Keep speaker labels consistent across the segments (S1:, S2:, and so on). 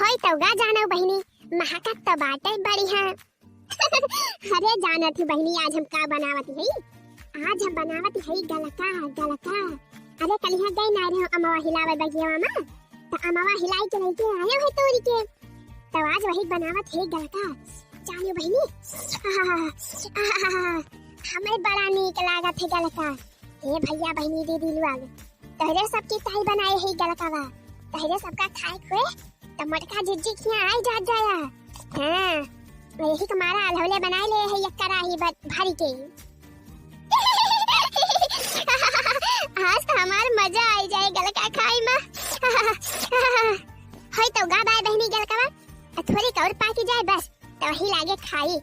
S1: होय तौगा जानो बहिनी महकत तो बाटे बढ़िया। अरे जानत ही बहिनी आज हम का बनावत हई। आज हम बनावत हई गलका गलका। अरे कल यहाँ गई ना रहे अमवा हिलावे बगिया में तो अमवा हिलाई के लेके आए हो तोरी के तो आज वही बनावत है गलका। जानियो बहिनी हमें बड़ा नीक लागत है गलका। ए भैया बहिनी दीदी लोग तहरे सबकी ताई बनाए है गलकावा तहरे सबका खाए खुए तो मटका जिज्जी खिया आई जात जाया। हां यही तुम्हारा अलहौले बनाए ले है यक्करा ही भारी के। आज तो हमार मजा आई जाए गलका खाई में। होय तो गा बाय बहनी गलकावा थोड़ी और पाकी जाए बस तो वही लागे खाई।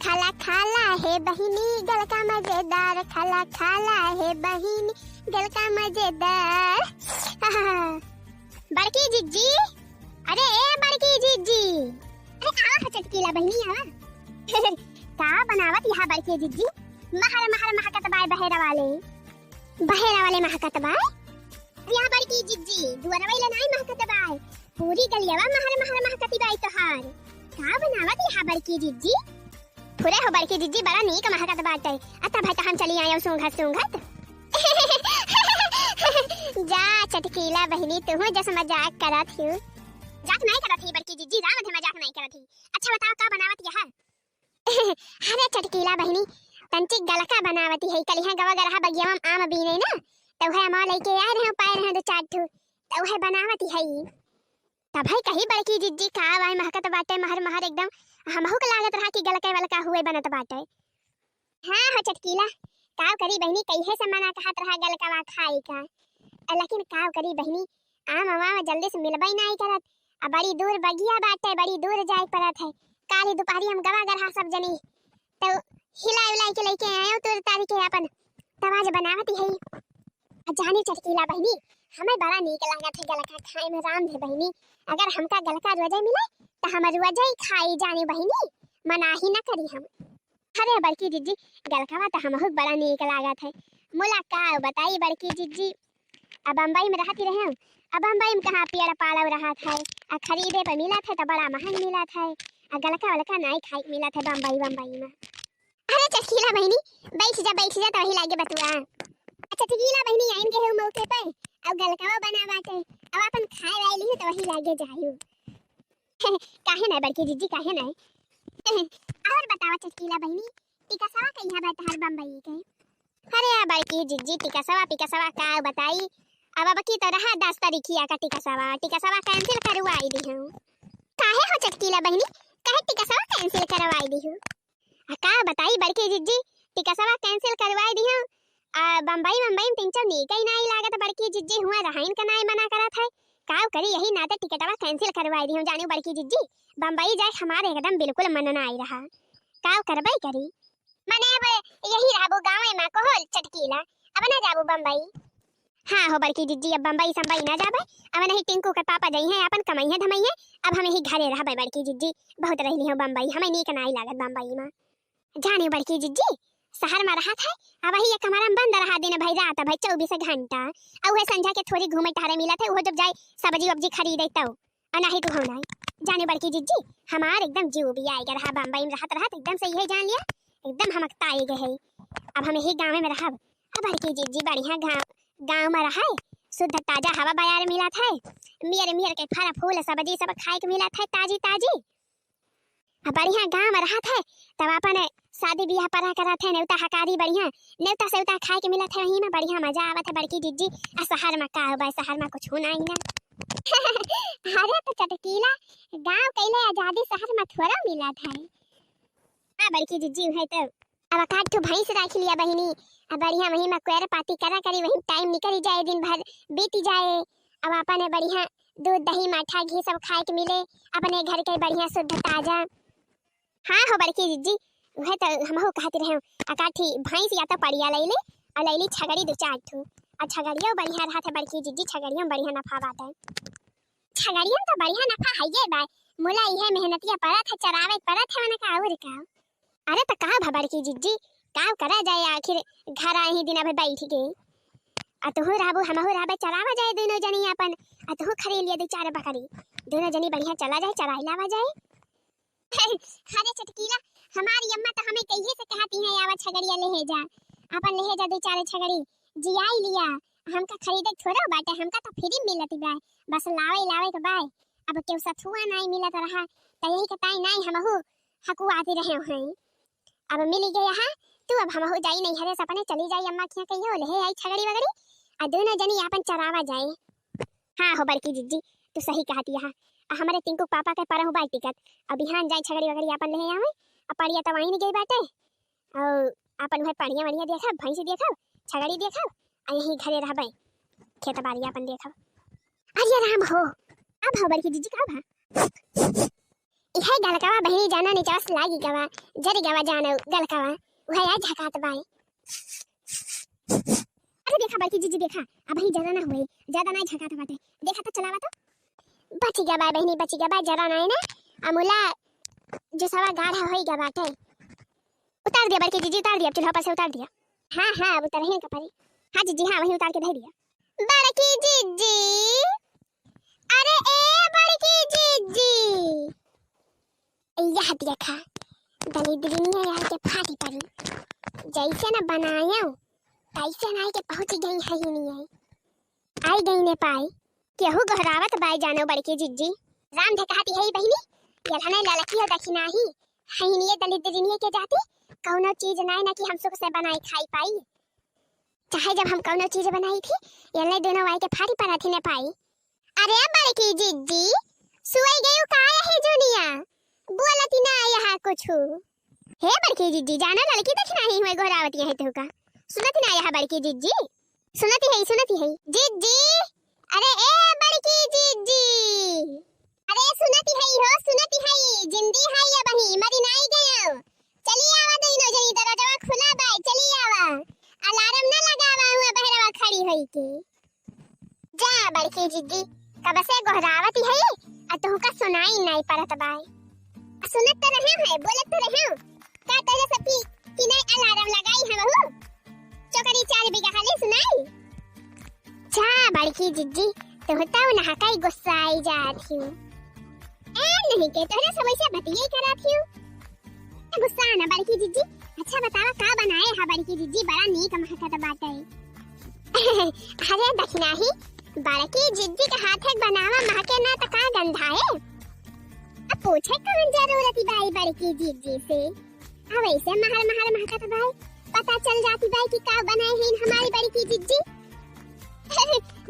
S1: खाला खाला है बहिनी गलका मजेदार खाला खाला है बहिनी गलका मजेदार। बड़की जिज्जी अरे ए बड़की जिज्जी अरे आ चटकीला बहिनी आवा का बनावत यहाँ बड़की जिज्जी महर महर महकत बाय बहेरा वाले महकत बाय यहाँ बड़की जिज्जी दुआरा वाले नहीं महकत बाय पूरी गलियावा महर महर महकती बाय तोहार का बनावत यहाँ बड़की जिज्जी पूरे हो बड़की जिज्जी बड़ा नीक महकत बाटे। अता भाई तो हम चली आयो सूंघत जा चटकीला बहिनी तू जस मजाक करत ही जाक नहीं करत ही बड़की जिज्जी जा मधे मजाक नहीं करत ही। अच्छा बताओ का बनावत यह। अरे चटकीला बहिनी तंची गलका बनावती है कल यहाँ गवा गरहा बगिया में आम बीने ना तो है मां लेके आ रहे पाए रहे दो चार ठू तो है बनावती है तब भाई कही बड़की जिज्जी का भाई महकत बाटे महर महर एकदम हमहु के लागत रहा कि गलका वलका हुए बनत बाटे। हां हो चटकीला काव करी बहिनी कइहे से मना कहत रहा गलका खाई का लेकिन काव करी बहिनी आम अवा में जल्दी से मिलबई नहीं करत आ बड़ी दूर बगिया बाटे बड़ी दूर जाए पड़त है। काली दोपहरी हम गवा गरहा सब जनी तो हिला उलाई के लेके आयो तुर तारी के अपन तवाज बनावती है। जानी चटकीला बहिनी हमें बड़ा नीक लागत है गलका खाए में राम है बहिनी। अगर हमका गलका रोजे मिले तो हम रोजे ही खाई जानी बहिनी मना ही न करी हम। अरे बड़की जिज्जी गलकावा तो हमहु बड़ा नीक लागत है। मुलाकात बताई बड़की जिज्जी अब बम्बई में रहती रहे अब बम्बई में कहाँ पेड़ पालव रहा था आ खरीदे पर मिला था तो बड़ा महंग मिला था आ गलका वलका नहीं खाई मिला था बम्बई में। अरे चटकीला बहिनी बैठ जा तो वही लागे बतुआ। अच्छा चटकीला बहिनी आइन के हो मौके पे अब गलकावा बना बाटे अब अपन खाए वाली है तो वही लागे जायू। काहे नहीं बड़की जिज्जी काहे नहीं। और बतावा चटकीला बहिनी टिकसवा कहिया बात हर बम्बई के। अरे बड़की जिज्जी टिकसवा का बताई अब की तो रहा 10 तारीखिया का टिकसवा कैंसिल करवाई दी हूं। काहे हो चटकीला बहिनी काहे टिकसवा कैंसिल करवाई दी हूं का बताई बड़की जिज्जी टिकसवा कैंसिल करवाई दी हूं। बम्बई में टिंचर नीक ही नहीं लागत बड़की जिज्जी हुआ रहाइन का नहीं मना करत है काव करी यही ना तो टिकटवा कैंसिल करवाई दी हूं। जानियो बड़की जिज्जी बम्बई जाए हमारे एकदम बिल्कुल मन ना आई रहा काव करबई करी मने अब यही रहबो गांव में कोहल चटकीला अब ना जाबो बम्बई। हां हो बड़की जिज्जी अब बम्बई संबई ना जाबे अब नहीं टिंकू के पापा जई हैं अपन कमाई धमई है अब हम यही घरे रहबे बड़की जिज्जी बहुत रहली हो बम्बई हमें नीक नहीं लागत बम्बई में। जानियो बड़की जिज्जी शहर में रहा था अब वही एक कमरा में बंद रहा दिन भाई रात भाई 24 घंटा और संझा के थोड़ी घूमे टहरे मिला था वो जब जाए सब्जी वब्जी खरीदे तो नहीं तो होना जाने बड़की जिज्जी हमार एकदम जीव भी आएगा रहा बम्बई में रहत एकदम से यही जान लिया एकदम हमकता आई गए है अब हम यही गाँव में रहब। अब बड़की जिज्जी बढ़िया गाँव में रहा शुद्ध ताजा हवा बाजार मिला था मियर के फल फूल सब्जी सब खाए के मिला था ताजी अब बढ़िया गाँव में रहा था तब अपन शादी ब्याह परा करा थे नेवता हकारी बढ़िया नेवता सेवता खाए के मिला था वहीं में बढ़िया मजा आवत है बड़की जिज्जी। आ शहर में का होबा शहर में कुछ होना ही ना। अरे तो चटकीला गांव कैले आजादी शहर में थोड़ा मिला था। हां बड़की जिज्जी है तो अब काट तो भैंस राख लिया बहिनी अब बढ़िया वहीं में क्वेर पाती करा करी वहीं टाइम निकल जाए दिन भर बीत जाए अब अपन बढ़िया दूध दही माठा घी सब खाए के मिले अपने घर के बढ़िया शुद्ध ताजा। हाँ हो बड़की जिज्जी वह तो हमहु कहते रहे अकाठी भैंस या तो पड़िया लैले और लैली छगड़ी 2-4 ठू और छगड़िया बढ़िया रहा था बड़की जिज्जी छगड़िया बढ़िया नफा बात है। छगड़िया तो बढ़िया नफा है ये बाय मोला इहे मेहनतिया परत है चरावे परत है मने का और का। अरे तो कहा भा बड़की जिज्जी काव करा जाए आखिर घर आए ही दिन अब बैठ गए आ तुहू रहबू हमहू रहबे चरावा जाए दोनों जनी अपन आ तुहू खरीद लिए दो चार बकरी दोनों जनी बढ़िया चला जाए चराई लावा जाए। अरे चटकीला हमारी अम्मा तो हमें कहिए से कहती है आवा छगड़िया ले जा अपन ले जा दो चार छगड़ी जियाई लिया हमका खरीदे थोड़ा बाटे हमका तो फ्री मिलती बा बस लावे के बाय अब केउ सथुआ नहीं मिलत रहा त यही के ताई नहीं हमहू हकु आते रहे हैं अब मिल गया है तू अब हमहू जाई नहीं हरे सपने चली जाई अम्मा के कहियो ले आई छगड़ी वगड़ी आ दोनों जनी अपन चरावा जाए। हां हो बड़की जिज्जी तू सही कहती है हमारे टिंकू पापा के परहु बाई टिकट अब बिहान जाई छगड़ी वगड़ी अपन ले आवे आ पड़िया तो वहीं नहीं गई बाटे और अपन भाई पड़िया वड़िया देखा भैंस देखा छगड़ी देखा आ यही घरे रहबे खेत बाड़ी अपन देखा। अरे राम हो अब हो बड़की जिज्जी का भा इहे गलकावा बहनी जाना नहीं चास लागी गवा जरी गवा जानो गलकावा वह आ झकात बाई। अरे देखा बड़की जिज्जी देखा अब ही ज्यादा ना हुए ज्यादा ना झकात बाटे देखा तो चलावा तो बची गवा बहनी बची गवा जरा ना है ना अमूला जो सवा गाढ़ा होई गवा बाटे उतार दिया बड़की जिज्जी उतार दिया चूल्हा पर से उतार दिया। हां हां अब उतार है कपारी हां जिज्जी हां वही उतार के धर दिया बड़की जिज्जी। अरे ए बड़की जिज्जी यह देखा दलिद्रिनिया यार के फाटी पड़ी जैसे ना बनाया तैसे ना के पहुंच गई है ही नहीं है आई गई ने पाई केहू गहरावत बाई जानो बड़की जिज्जी राम ढकाती है बहनी यलहने ललकी हो दखी नाही है ही नहीं दलिद्रिनिया के जाती कौनो चीज नहीं ना कि हम सुख से बनाई खाई पाई चाहे जब हम कौनो चीज बनाई थी यलने दोनों वाई के फाटी पड़ा थी ने पाई। अरे बड़की जिज्जी सुई गई का है दुनिया बोलती ना यहाँ कुछ हे बड़की जिज्जी जाना लड़की देखना ही हुए गोरावती है तो का सुनती ना यहाँ बड़की जिज्जी सुनती है जिज्जी। अरे ए बड़की जिज्जी अरे सुनती है जिंदी है ये बही मरी नहीं गयो चली आवा दोनों जनी दरवाजा खुला बाय चली आवा अलार्म ना लगावा हुआ बहरवा खड़ी होई के जा बड़की जिज्जी कब से गोरावती है आ तो का सुनाई नहीं पड़त बाय सुनत तो रहे हैं बोलत तो रहे का तेरे सब की नहीं अलार्म लगाई है बहू चोकरी 4 बीघा खाली सुनाई जा बड़की जिज्जी तो बताओ ना हकाई गुस्सा आई जाती हूं ए नहीं के तोरे सब ऐसे बतिये करा थी गुस्सा ना बड़की जिज्जी। अच्छा बतावा का बनाए है बड़की जिज्जी बड़ा नीक महकत बात है। अरे दखना ही बड़की जिज्जी के हाथ एक बनावा महके ना त का गंधा है अब पूछे कौन जरूरत बाई बड़की जिज्जी से अब ऐसे महल महकत बाई पता चल जाती बाई कि का बनाए हैं हमारी बड़की जिज्जी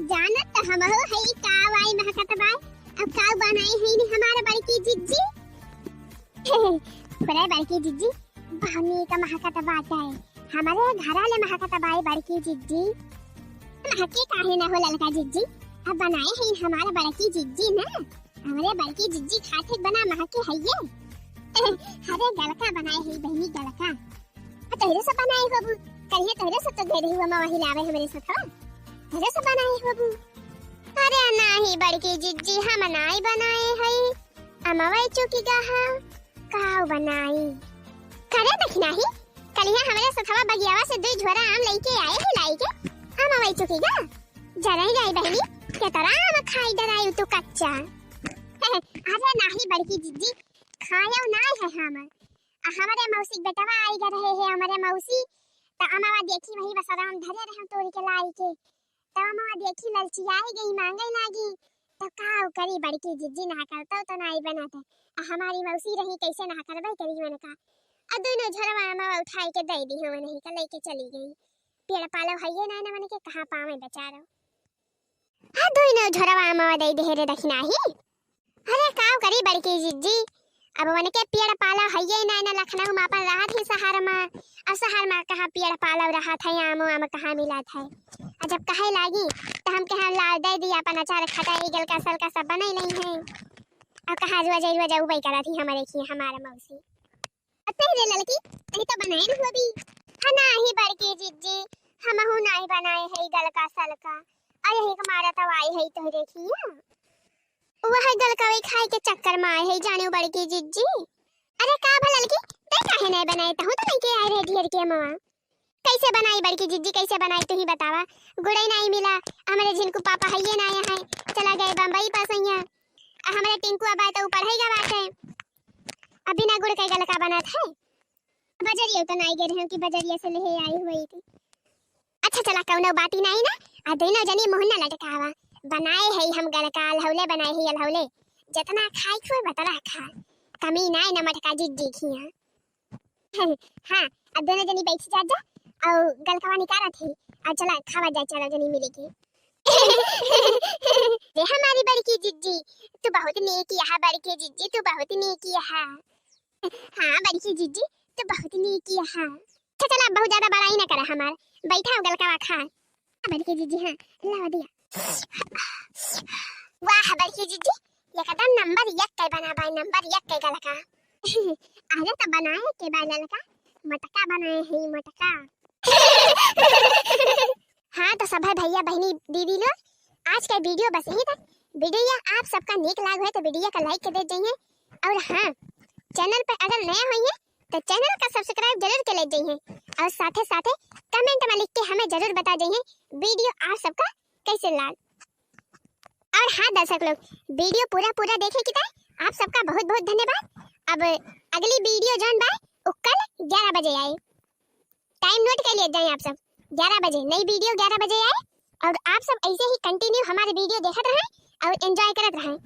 S1: जानत तो हम हो है का वाई महकत बाई अब का बनाए हैं हमारा बड़की जिज्जी बड़े बड़की जिज्जी बहनी का महकत बात है हमारे घर वाले महकत बाई बड़की जिज्जी महके काहे ना हो ललका जिज्जी अब बनाए हैं हमारा बड़की जिज्जी ना हमारे बड़की जिज्जी खाते बना महके है ये अरे गलका बनाए है बहनी गलका तोरे से बनाए हो बू कहिए तोरे से तो घेरे हुआ मवा हिलावे हमरे से था तोरे से बनाए हो बू। अरे नहीं बड़की जिज्जी हम नहीं बनाए है अमवा चुकी गहा काव बनाई करे देखना ही कलिया हमरे सथवा बगियावा से 2 झोरा आम लेके आए है लाई के अमवा चुकी गा जरा ही बहनी के तरह आम खाई डराई तो कच्चा अरे नहीं बड़की जिज्जी खाया ना है हमारे मौसी बेटवा आई ग रहे हैं हमारे मौसी त अमावा देखी वही बस आराम धरे रहे तोड़ के लाई के त अमावा देखी ललचियाई गई मांगे लागी तो काऊ करी बड़की जिज्जी ना करता तो नहीं बनाते हमारी मौसी रही कैसे ना करबे करी मन का आ दोनों झरवा अमावा उठाई के दे दी हम नहीं का लेके चली गई पेड़ पालो हइए ना मन के कहां पावे बेचारा आ दोनों झरवा अमावा दे दे रे दखना ही। अरे काऊ करी बड़की जिज्जी अब मन के पेड़ पाला हइए ना ना लखनऊ में अपन रहा थी शहर में अब शहर में कहाँ पेड़ पाला रहा था आम कहाँ मिला था जब कहे लागी तो हम कहा ला दे दिया अपन अचार खाता गल का सल का सब बने नहीं है अब कहा जुआ उबई करा थी हमारे की हमारा मौसी तेरे लड़की नहीं तो बनाए ना अभी हना ही बड़की जिज्जी हम हूं नहीं बनाए है गल का सल का आ यही हमारा तो आई है तो देखिए वह गलकावे खाए के चक्कर में आए है जाने बड़की जिज्जी। अरे का भला लड़की ते काहे नहीं बनाए तो नहीं के आए रे ढेर के मां कैसे बनाई बड़की जिज्जी, कैसे बनाई तू ही बतावा। गुड़ई नहीं मिला, हमारे झिनकू पापा हइये ना आया है, चला गए बम्बई पसैया। हमारे टिंकू अब आए तो पढ़ाई का बात है, अभी ना गुड़ का गलका बनात है। बजरिया तो नहीं गे रहे कि बजरिया से ले आई हुई थी। अच्छा चला कौनो बाती नहीं ना, आ दोनों जनी मुंह ना लटकावा। बनाए है हम गलका, अलहौले बनाए है अलहौले, जितना खाई खुए बतला खा, कमी नहीं न मटका जिज्जी खिया। हाँ अब दोनों जनी बैठ जा और गलकवा निकाला थी, और चला खावा जाए चलो जनी मिलेगी। ये हमारी बड़की जिज्जी, तू बहुत नेकी है बड़की जिज्जी, तू बहुत नेकी है। हाँ बड़की जिज्जी तू बहुत नेकी है। अच्छा चला बहुत ज्यादा बड़ाई ना करा हमार, बैठा गलकवा खा। बड़की जिज्जी हाँ लावा दिया। वाह बड़की जिज्जी ये कदम नंबर 1 के बना भाई, नंबर 1 के गलका। अरे तो बनाए के बाद गलका मटका बनाए हैं मटका। हाँ तो सब भैया बहनी दीदी लोग, आज का वीडियो बस यही तक। वीडियो आप सबका नेक लाग है तो वीडियो का लाइक कर दे जाइए, और हाँ चैनल पर अगर नया होइए तो चैनल का सब्सक्राइब जरूर कर ले जाइए, और साथे साथे कमेंट में लिख के हमें जरूर बता जाइए वीडियो आप सबका कैसे लाग। और हाँ दर्शक लोग वीडियो पूरा देखे की तरह आप सबका बहुत बहुत धन्यवाद। अब अगली वीडियो जॉन बाय वो कल 11 बजे आए, टाइम नोट कर लिए जाए आप सब, 11 बजे नई वीडियो 11 बजे आए, और आप सब ऐसे ही कंटिन्यू हमारे वीडियो देखते रहें और एंजॉय करते रहें।